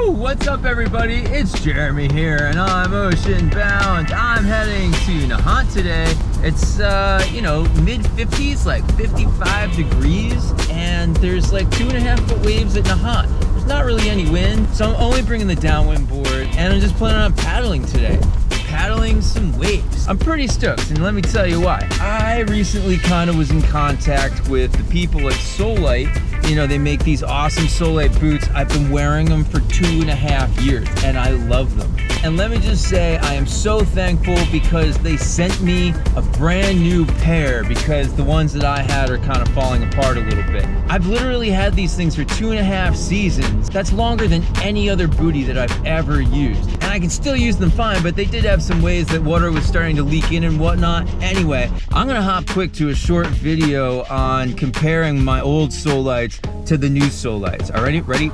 Woo! What's up, everybody? It's Jeremy here, and I'm ocean bound. I'm heading to Nahant today. It's, mid 50s, like 55 degrees, and there's like 2.5 foot waves at Nahant. There's not really any wind, so I'm only bringing the downwind board, and I'm just planning on paddling today. Paddling some waves. I'm pretty stoked, and let me tell you why. I recently kind of was in contact with the people at Solite. You know, they make these awesome Solite boots. I've been wearing them for 2.5 years, and I love them. And let me just say, I am so thankful because they sent me a brand new pair because the ones that I had are kind of falling apart a little bit. I've literally had these things for 2.5 seasons. That's longer than any other bootie that I've ever used. And I can still use them fine, but they did have some ways that water was starting to leak in and whatnot. Anyway, I'm gonna hop quick to a short video on comparing my old Solites to the new Solites. Alrighty, ready?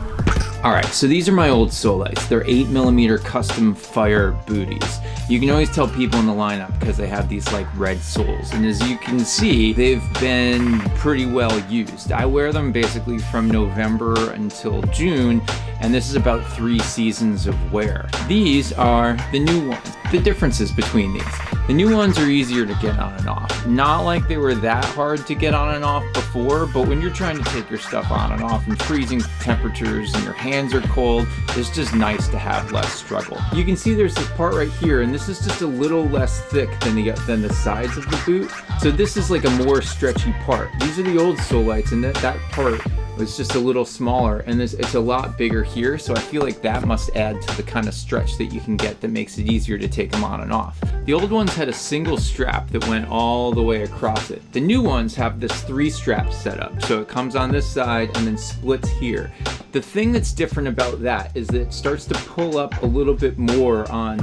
All right, so these are my old Solites. They're 8mm Custom Fire booties. You can always tell people in the lineup because they have these like red soles. And as you can see, they've been pretty well used. I wear them basically from November until June, and this is about 3 seasons of wear. These are the new ones. The differences between these. The new ones are easier to get on and off. Not like they were that hard to get on and off before, but when you're trying to take your stuff on and off in freezing temperatures and your hands are cold, it's just nice to have less struggle. You can see there's this part right here, and this is just a little less thick than the sides of the boot. So this is like a more stretchy part. These are the old Solites, and that part was just a little smaller, and it's a lot bigger here, so I feel like that must add to the kind of stretch that you can get that makes it easier to take them on and off. The old ones had a single strap that went all the way across it. The new ones have this 3-strap setup, so it comes on this side and then splits here. The thing that's different about that is that it starts to pull up a little bit more on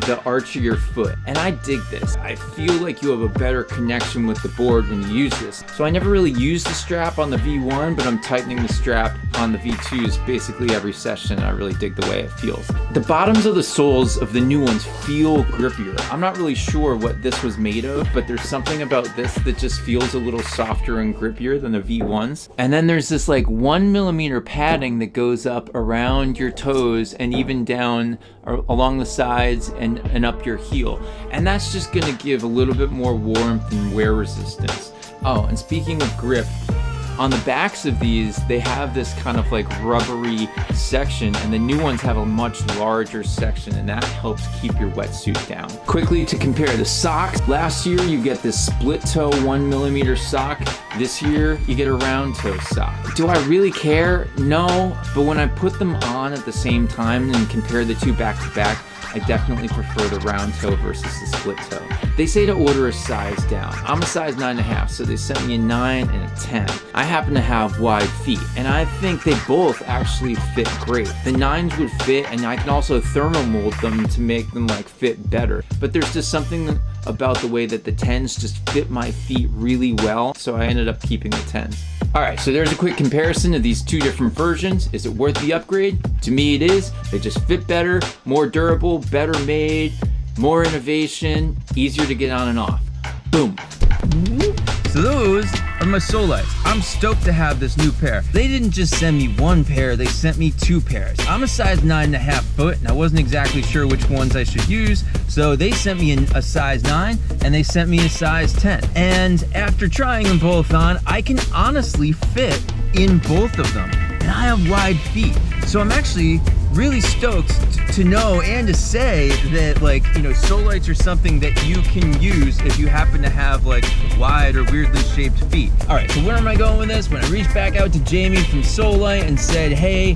the arch of your foot, and I dig this. I feel like you have a better connection with the board when you use this. So I never really used the strap on the V1, but I'm tightening the strap on the V2s basically every session, and I really dig the way it feels. The bottoms of the soles of the new ones feel grippier. I'm not really sure what this was made of, but there's something about this that just feels a little softer and grippier than the V1s. And then there's this like 1mm padding that goes up around your toes and even down along the sides and up your heel. And that's just gonna give a little bit more warmth and wear resistance. Oh, and speaking of grip, on the backs of these, they have this kind of like rubbery section, and the new ones have a much larger section, and that helps keep your wetsuit down. Quickly to compare the socks, last year you get this split toe 1mm sock. This year you get a round toe sock. Do I really care? No, but when I put them on at the same time and compare the two back to back, I definitely prefer the round toe versus the split toe. They say to order a size down. I'm a size 9.5, so they sent me a 9 and a 10. I happen to have wide feet, and I think they both actually fit great. The 9s would fit, and I can also thermomold them to make them like fit better. But there's just something about the way that the 10s just fit my feet really well, so I ended up keeping the 10s. Alright, so there's a quick comparison of these two different versions. Is it worth the upgrade? To me it is. They just fit better, more durable, better made, more innovation, easier to get on and off. Boom. So those are my Solites. I'm stoked to have this new pair. They didn't just send me one pair, they sent me 2 pairs. I'm a size 9.5 foot, and I wasn't exactly sure which ones I should use, so they sent me a size 9, and they sent me a size 10. And after trying them both on, I can honestly fit in both of them. And I have wide feet, so I'm actually really stoked to know and to say that, like, you know, Solites are something that you can use if you happen to have like wide or weirdly shaped feet. All right, so where am I going with this? When I reached back out to Jamie from Solite and said, hey,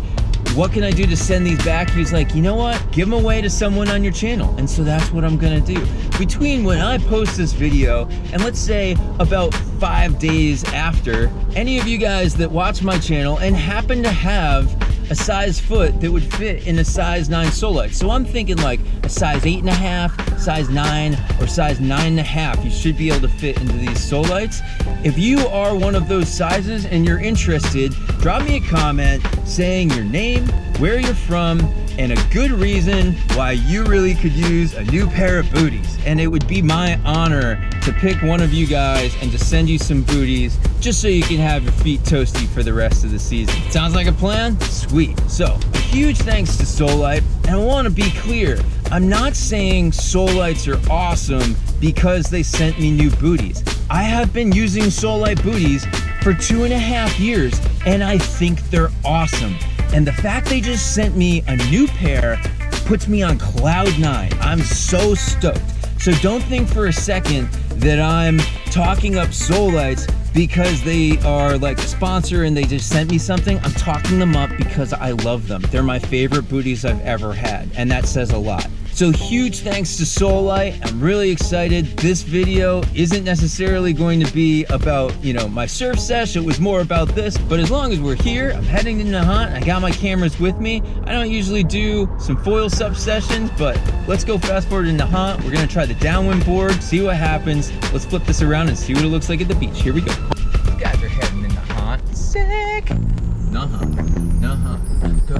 what can I do to send these back? He was like, you know what? Give them away to someone on your channel. And so that's what I'm gonna do. Between when I post this video and let's say about 5 days after, any of you guys that watch my channel and happen to have a size foot that would fit in a size 9 Solite. So I'm thinking like a size 8.5, size 9, or size 9.5. You should be able to fit into these Solites. If you are one of those sizes and you're interested, drop me a comment saying your name, where you're from, and a good reason why you really could use a new pair of booties. And it would be my honor to pick one of you guys and to send you some booties just so you can have your feet toasty for the rest of the season. Sounds like a plan? Sweet. So, a huge thanks to Solite. And I want to be clear, I'm not saying Solites are awesome because they sent me new booties. I have been using Solite booties for 2.5 years and I think they're awesome. And the fact they just sent me a new pair puts me on cloud 9. I'm so stoked. So don't think for a second that I'm talking up Solites because they are like a sponsor and they just sent me something. I'm talking them up because I love them. They're my favorite booties I've ever had, and that says a lot. So huge thanks to Solite. I'm really excited. This video isn't necessarily going to be about, you know, my surf sesh. It was more about this, but as long as we're here, I'm heading to Nahant. I got my cameras with me. I don't usually do some foil sup sessions, but let's go fast forward to Nahant. We're gonna try the downwind board, see what happens. Let's flip this around and see what it looks like at the beach. Here we go. These guys are heading to Nahant. Sick. Nahant, Nahant, let's go.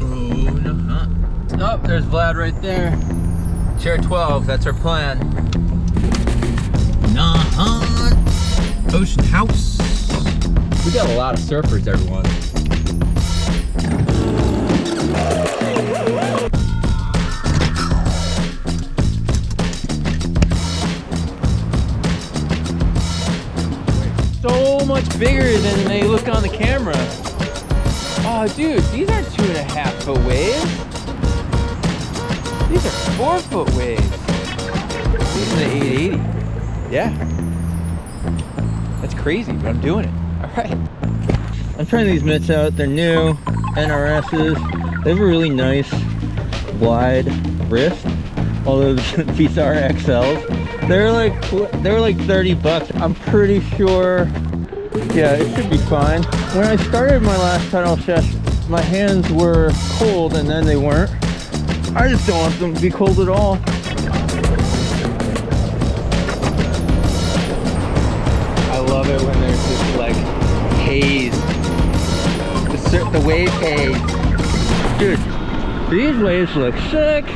Oh, Nahant. Oh, there's Vlad right there. Chair 12, that's our plan. Nahant Ocean House. We got a lot of surfers, everyone. So much bigger than they look on the camera. Oh, dude, these aren't 2.5 foot waves. These are 4 foot waves. These are the 880. Yeah. That's crazy, but I'm doing it. All right. I'm trying these mitts out. They're new, NRSs. They have a really nice wide wrist. Although these are XLs. They're like 30 bucks. I'm pretty sure, yeah, it should be fine. When I started my last tunnel sesh, my hands were cold and then they weren't. I just don't want them to be cold at all. I love it when there's this like haze. The wave haze. Dude, these waves look sick.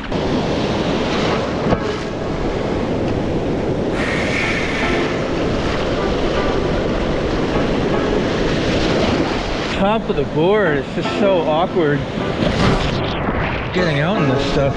Top of the board, it's just so awkward getting out in this stuff.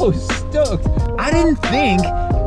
so stoked. I didn't think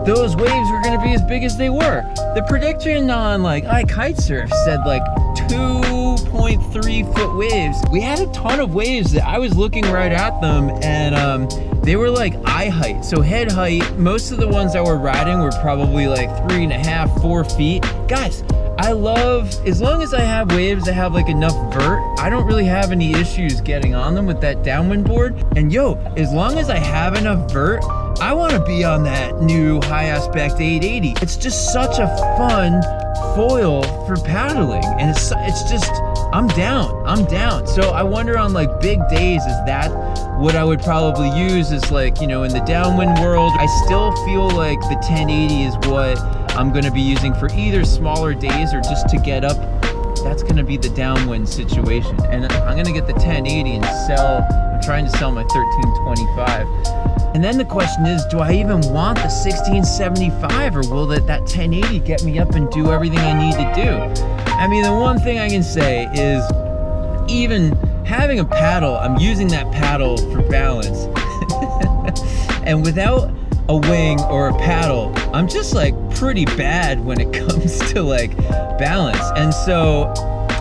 those waves were gonna be as big as they were. The prediction on like iKitesurf said like 2.3 foot waves. We had a ton of waves that I was looking right at them, and they were like eye height, so head height. Most of the ones that were riding were probably like 3.5, 4 feet. Guys, I love, as long as I have waves that have like enough vert, I don't really have any issues getting on them with that downwind board. And yo, as long as I have enough vert, I want to be on that new high aspect 880. It's just such a fun foil for paddling, and it's just, I'm down. So I wonder on like big days, is that what I would probably use? Is like, you know, in the downwind world, I still feel like the 1080 is what I'm gonna be using for either smaller days or just to get up. That's gonna be the downwind situation. And I'm gonna get the 1080 and sell, I'm trying to sell my 1325. And then the question is, do I even want the 1675, or will that 1080 get me up and do everything I need to do? I mean, the one thing I can say is, even having a paddle, I'm using that paddle for balance. And without a wing or a paddle, I'm just like pretty bad when it comes to like balance. And so,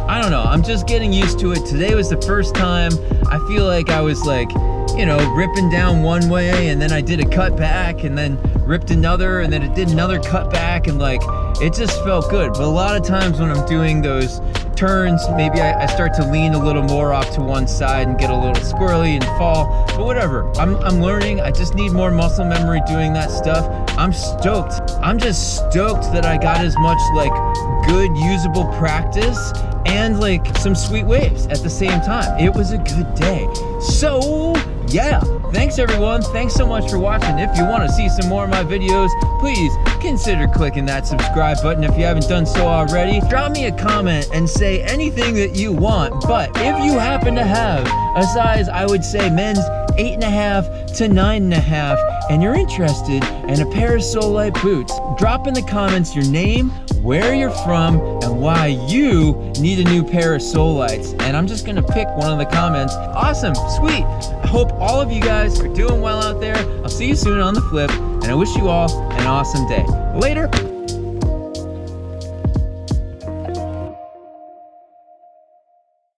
I don't know, I'm just getting used to it. Today was the first time I feel like I was like, you know, ripping down one way, and then I did a cut back, and then ripped another, and then it did another cut back, and like, it just felt good. But a lot of times when I'm doing those turns, maybe I start to lean a little more off to one side and get a little squirrely and fall, but whatever. I'm learning. I just need more muscle memory doing that stuff. I'm stoked. I'm just stoked that I got as much like good usable practice and like some sweet waves at the same time. It was a good day. So yeah, thanks everyone. Thanks so much for watching. If you want to see some more of my videos, please consider clicking that subscribe button if you haven't done so already. Drop me a comment and say anything that you want. But if you happen to have a size, I would say men's 8.5 to 9.5, and you're interested in a pair of Solite boots, drop in the comments your name, where you're from, and why you need a new pair of Solites. And I'm just gonna pick one of the comments. Awesome, sweet. I hope all of you guys are doing well out there. I'll see you soon on the flip, and I wish you all an awesome day. Later.